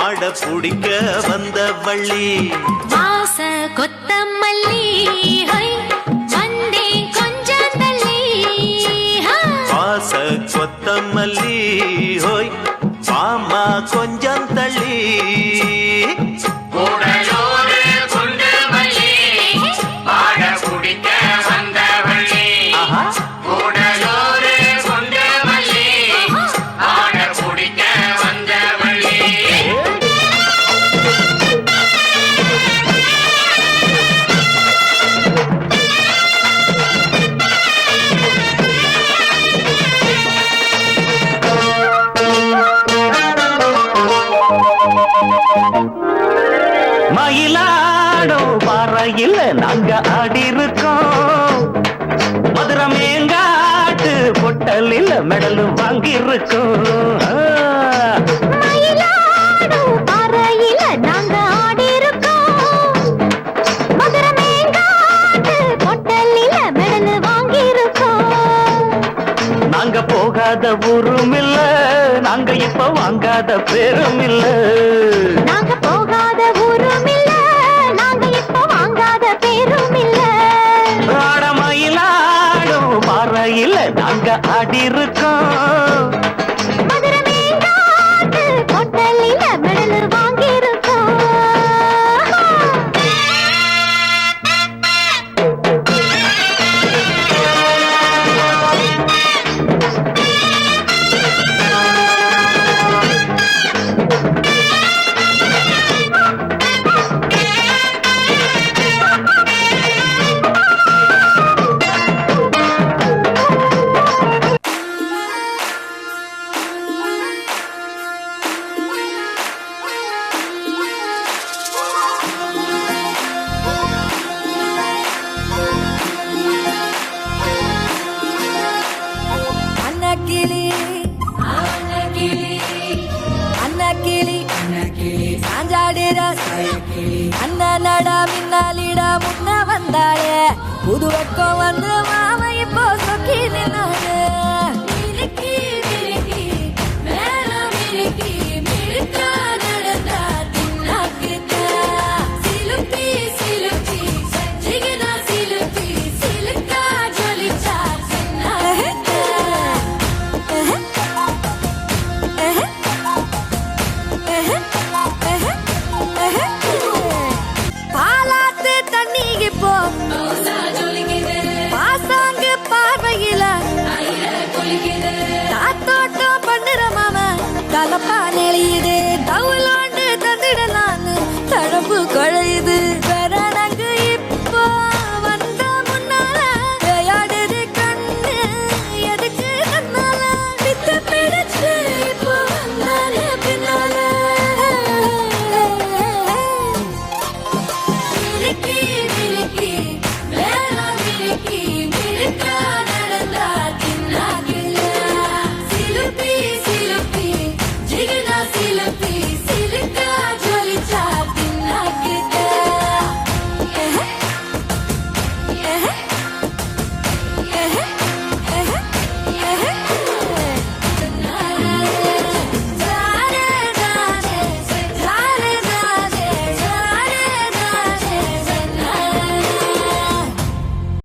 பாட புடிக்க வந்த வள்ளி வாச கொத்தமல்லி வந்தே கொஞ்சம் தள்ளி வாச கொத்தமல்லி ஹோய் மாமா கொஞ்சம் தள்ளி மயிலாடும் பாறையில் நாங்க ஆடி இருக்கோம் மதுரை மேங்காட்டு பொட்டலில் மெடல் வாங்கி இருக்கோம் மயிலாடும் பாறையில நாங்க ஆடி இருக்கோம் மதுரை மேங்காட்டு பொட்டலில மெடல் வாங்கி இருக்கோம் நாங்க போகாத ஊரும் இல்ல நாங்க இப்ப வாங்காத பேரும் இல்ல நாங்க போகாத ஊரும் இல்ல நாங்க இப்ப வாங்காத பேரும் இல்ல மயிலாடும் பாறையில் நாங்க ஆடி இருக்கோம் மதுரை மேங்காட்டு பொட்டலில மெடல் வாங்கி இருக்கோம் அண்ணனடா மின்னாலிடா முன்ன வந்தாளே புது பக்கம் வந்து மாமா இப்போ சொக்கி நின்னாங்க Uh-huh.